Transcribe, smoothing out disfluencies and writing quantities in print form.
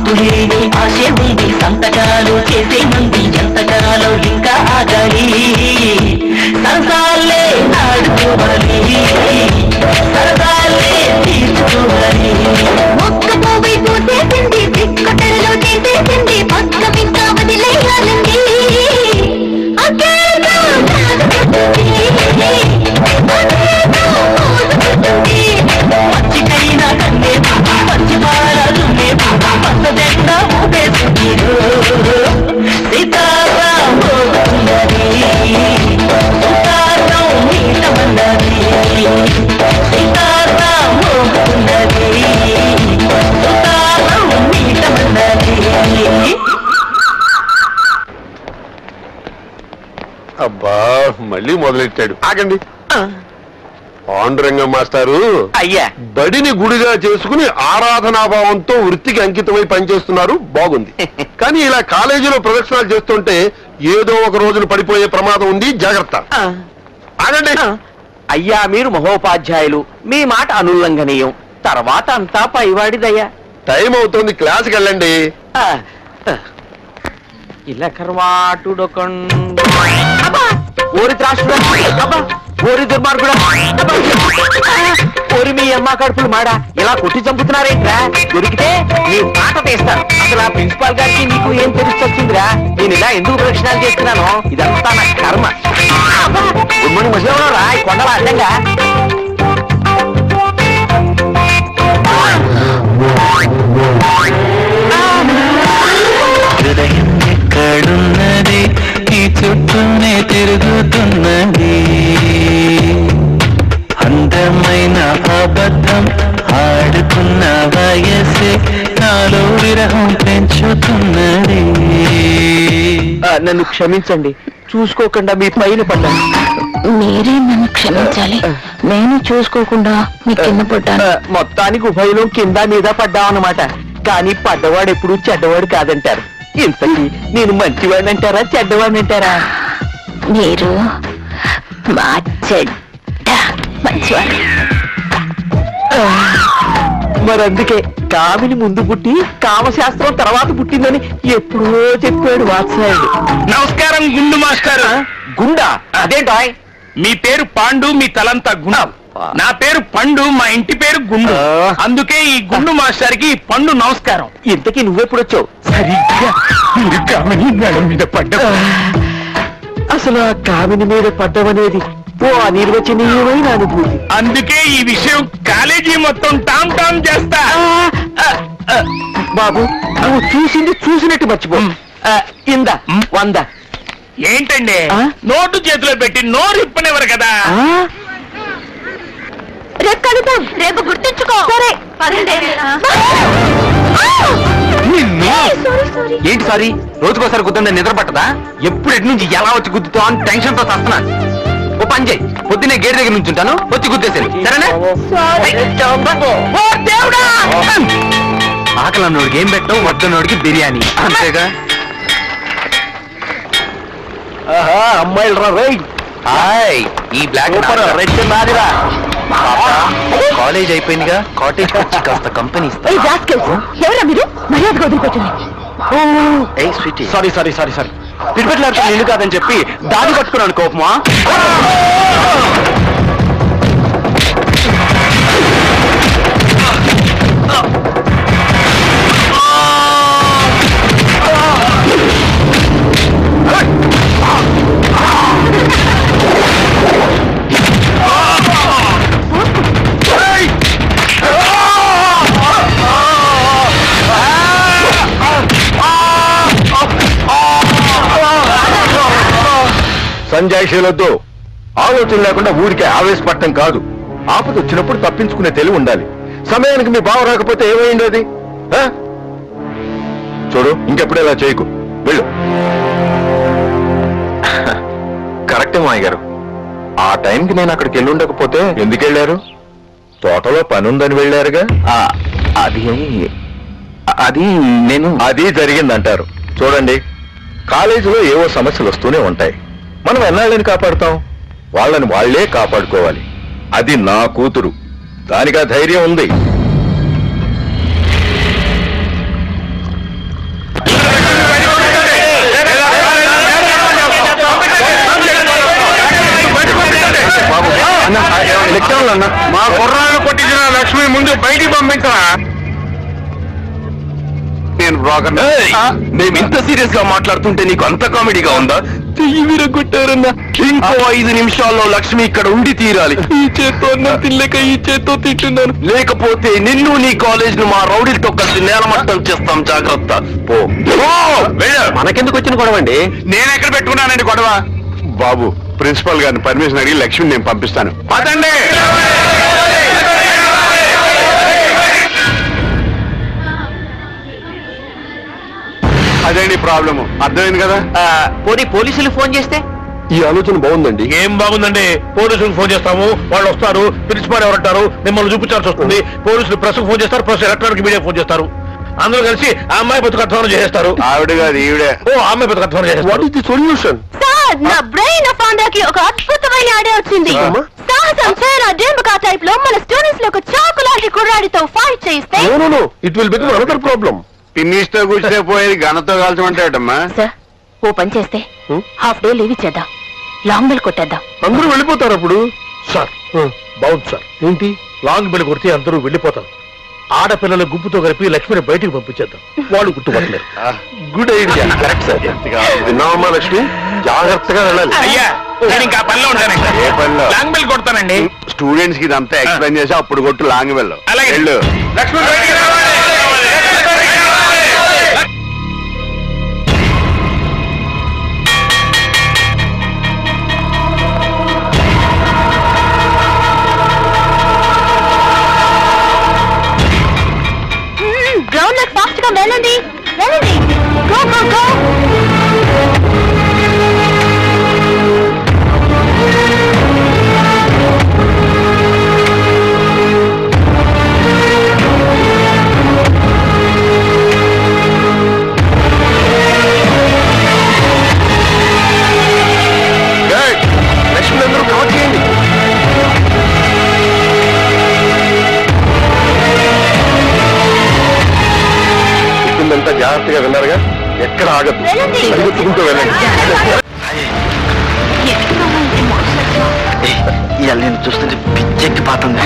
అంతులేని ఆశ ఉంది సంతకాలు చేసే మంది ఎంతకాలం ఇంకా ఆగాలి సరసాలే ఆడుకోవాలి సరసాలే తీర్చుకోవాలి ఒక్క పోవై పూసేసింది దిక్కుటలో చేసేసింది పక్క ఇంకా వదిలేయాలండి పచ్చికైనా కన్నే పచ్చి పాలే పచ్చదెండ ఊపేసుకున్నారు సీతారాం పోతున్నది సీతారాం నీటమన్నది సీతారాం పోతున్నది సీతారాం నీటమన్నది. అబ్బా మళ్ళీ మొదలెట్టాడు. ఆగండి. పాండురంగ మాస్టారు అయ్యా బడిని గుడిగా చేసుకుని ఆరాధనాభావంతో వృత్తికి అంకితమై పనిచేస్తున్నారు, బాగుంది. కానీ ఇలా కాలేజీలో ప్రదక్షిణాలు చేస్తుంటే ఏదో ఒక రోజున పడిపోయే ప్రమాదం ఉంది, జాగ్రత్త. ఆగండి. అయ్యా మీరు మహోపాధ్యాయులు, మీ మాట అనుల్లంఘనీయం, తర్వాత అంతా పైవాడిదయ్యా. టైం అవుతుంది, క్లాస్కి వెళ్ళండి. ఇలా కర్వాటుడొకండు ఓరి త్రాష్ట్రుడా అబ్బా ఓరి దుర్మార్గుడా ఓరి మీ అమ్మ కడుపులు మాడా ఇలా కొట్టి చంపుతున్నారేంట్రా దొరికితే నీ మాట తీస్తాను. అసలు ఆ ప్రిన్సిపాల్ గారికి నీకు ఏం తెలుస్తొచ్చిందిరా? నేను ఇలా ఎందుకు ప్రదక్షిణాలు చేస్తున్నాను? ఇదంతా నా కర్మ. గుమ్మడి ముసలిలో రా కొండల అడ్డంగా హృదయం ఎక్కడున్నది ఈ చుట్టూనే తిరుగుతున్నది అందమైన అబద్ధం ఆడుకున్న వయసే నాలో విరహం పెంచుతున్నది. నన్ను క్షమించండి, చూసుకోకుండా మీ పైన పడ్డాను. మీరే నన్ను క్షమించాలి, నేను చూసుకోకుండా మీ కింద పడ్డాను. మొత్తానికి ఉభయలో కింద మీద పడ్డామన్నమాట. కానీ పడ్డవాడు ఎప్పుడు చెడ్డవాడు కాదంటారు. ఇంతకీ నేను మంచివాడిని అంటారా చెడ్డవాడిని అంటారా? మీరు మా చెడ్డ మంచివాడు. మరందుకే కామిని ముందు పుట్టి కామశాస్త్రం తర్వాత పుట్టిందని ఎప్పుడో చెప్పాడు వాత్సాయుడు. నమస్కారం గుండు మాస్టర్. గుండా అదేంటా? మీ పేరు పాండు, మీ తలంతా గుండు. నా పేరు పండు, మా ఇంటి పేరు గుండు. అందుకే ఈ గుండు మాస్టర్ కి పండు నమస్కారం. ఇంతకీ నువ్వెప్పుడొచ్చావు? సరిగ్గా మీరు కామని మేడం మీద పడ్డా. అసలు ఆ కామిని మీద పడ్డమనేది ఓ అనిర్వచనీయమైన అనుభూతి. అందుకే ఈ విషయం కాలేజీ మొత్తం టామ్ టామ్ చేస్తా. బాబు నువ్వు చూసింది చూసినట్టు మర్చిపో. ఇందా 100. ఏంటండి నోటు చేతిలో పెట్టి నోరు ఇప్పనివ్వరు కదా? రేపు కలుద్దాం, రేపు గుర్తుంచుకో. సరే ఏంటి సారీ? రోజుకోసారి గుద్దండి నిద్ర పట్టదా? ఎప్పుడు ఎటు నుంచి ఎలా వచ్చి గుద్దుతా అని టెన్షన్ తో వస్తున్నాను. ఓ పని చేయి, పొద్దున్నే గేట్ దగ్గర నుంచి ఉంటాను, వచ్చి గుద్దేశాను సరేనా? ఆకలి అన్నోడికి ఏం పెట్టావు, వద్దన్నోడికి బిర్యానీ, అంతేగా? అమ్మాయిలు రా రై. హాయ్, ఈ బ్లాక్ రెడ్ నాదిరా. కాలేజ్ అయిపోయిందిగా, కాటేజ్ వచ్చి కాస్త కంపెనీ ఇస్తా. ఎవరా మీరు? మర్యాద వదిలిపెట్టండి. సారీ సారీ సారీ సారీ పిడిపెట్లాడుతూ నిన్ను కాదని చెప్పి దాడి పట్టుకున్నాను కోపమా? సంజాయిషీలొద్దు. ఆలోచన లేకుండా ఊరికే ఆవేశపడటం కాదు. ఆపద వచ్చినప్పుడు తప్పించుకునే తెలివి ఉండాలి. సమయానికి మీ బావ రాకపోతే ఏమైండేది? చూడు, ఇంకెప్పుడు ఇలా చేయకు, వెళ్ళు. కరెక్టే మాయ గారు, ఆ టైంకి నేను అక్కడికి వెళ్ళి ఉండకపోతే. ఎందుకు వెళ్ళారు? తోటలో పని ఉందని వెళ్ళారుగా. అది నేను అది జరిగిందంటారు. చూడండి, కాలేజీలో ఏవో సమస్యలు వస్తూనే ఉంటాయి. మనం ఎన్నాళ్ళని కాపాడుతాం? వాళ్ళని వాళ్లే కాపాడుకోవాలి. అది నా కూతురు, దానికి ఆ ధైర్యం ఉంది. ముందు బయటికి పంపించరా. నేను బ్రోకర్. మేము ఇంత సీరియస్ గా మాట్లాడుతుంటే నీకు అంత కామెడీగా ఉందా? చెయ్యి విరగొట్టారన్నా. ఇంకో 5 నిమిషాల్లో లక్ష్మి ఇక్కడ ఉండి తీరాలి. ఈ చేత్తో అన్నం తినలేక ఈ చేత్తో తింటున్నాను. లేకపోతే నిన్ను నీ కాలేజ్ ను మా రౌడీలతో కలిసి నేలమట్టం చేస్తాం. జాగ్రత్త. పో. మనకెందుకు వచ్చిన గొడవ అండి? నేను ఎక్కడ పెట్టుకున్నానండి గొడవ? బాబు, ప్రిన్సిపల్ గారిని పర్మిషన్ అడిగి లక్ష్మిని నేను పంపిస్తాను. పదండి. అదేంటి ప్రాబ్లము, అర్థమైంది కదా? పోనీ పోలీసులు ఫోన్ చేస్తే? ఈ ఆలోచన బాగుందండి. ఏం బాగుందండి? పోలీసులకు ఫోన్ చేస్తాము, వాళ్ళు వస్తారు, ప్రిన్సిపాల్ ఎవరంటారు, మిమ్మల్ని చూపించాల్సి వస్తుంది. పోలీసులు ప్రెస్ ఫోన్ చేస్తారు, ప్రెస్ ఎలక్ట్రానిక్ మీడియా ఫోన్ చేస్తారు. అందరూ కలిసి ఆ అమ్మాయి బతుకు అధ్వానం చేస్తారు. ఆవిడ కాదు ఈవిడే. ఓ, ఆ అమ్మాయి బతుకు అధ్వానం చేస్తారు. What is the solution? Sir, నా బ్రెయిన్ ఫౌండర్కి ఒక అద్భుతమైన ఐడియా వచ్చింది. అమ్మా? సాహసం చేయరా డెంబకా టైప్ లో మన స్టూడెంట్స్ లో ఒక చాకు లాంటి కుర్రాడితో ఫైట్ చేస్తే. No, it will become another problem. ఫినిష్తో కూర్చునే పోయేది గనతో కాల్చమంటాడమ్మా. సార్, ఓ పని చేస్తే హాఫ్ డే లీవ్ ఇచ్చేద్దాం, లాంగ్ బెల్ కొట్టేద్దాం. అందరూ వెళ్ళిపోతారు అప్పుడు. సార్, బాగుంది సార్. ఏంటి? లాంగ్ బెల్ కొడితే అందరూ వెళ్ళిపోతారు. ఆడపిల్లల గుంపుతో కలిపి లక్ష్మిని బయటికి పంపించేద్దాం. వాళ్ళు గుర్తుపట్టలేరు. Good idea. Correct sir. విన్నావమ్మా లక్ష్మి, జాగ్రత్తగా వెళ్ళాలి. అయ్యా, నేను ఇంకా పనిలో ఉంటానండి. ఏ పనిలో? Long bell కొడతానండి. స్టూడెంట్స్ కి ఇదంతా ఎక్స్ప్లెయిన్ చేసి అప్పుడు కొట్టు లాంగ్ వెళ్ళు. అలాగే. వెళ్ళు. లక్ష్మి బయటికి రావాలి. గ్రౌండ్ లోకి ఫాస్ట్ గా వెళ్ళండి, వెళ్ళండి. Go go go. ఏయ్, లక్ష్మి అందరూ కవర్ చేయండి. చెప్పిందంతా జాగ్రత్తగా విన్నారుగా? ఎక్కడ ఆగదు. వెళ్ళండి. పరిగెత్తుకుంటూ వెళ్ళండి. ఇవాళ నేను చూస్తుంటే పిచ్చెక్కి పోతుంది.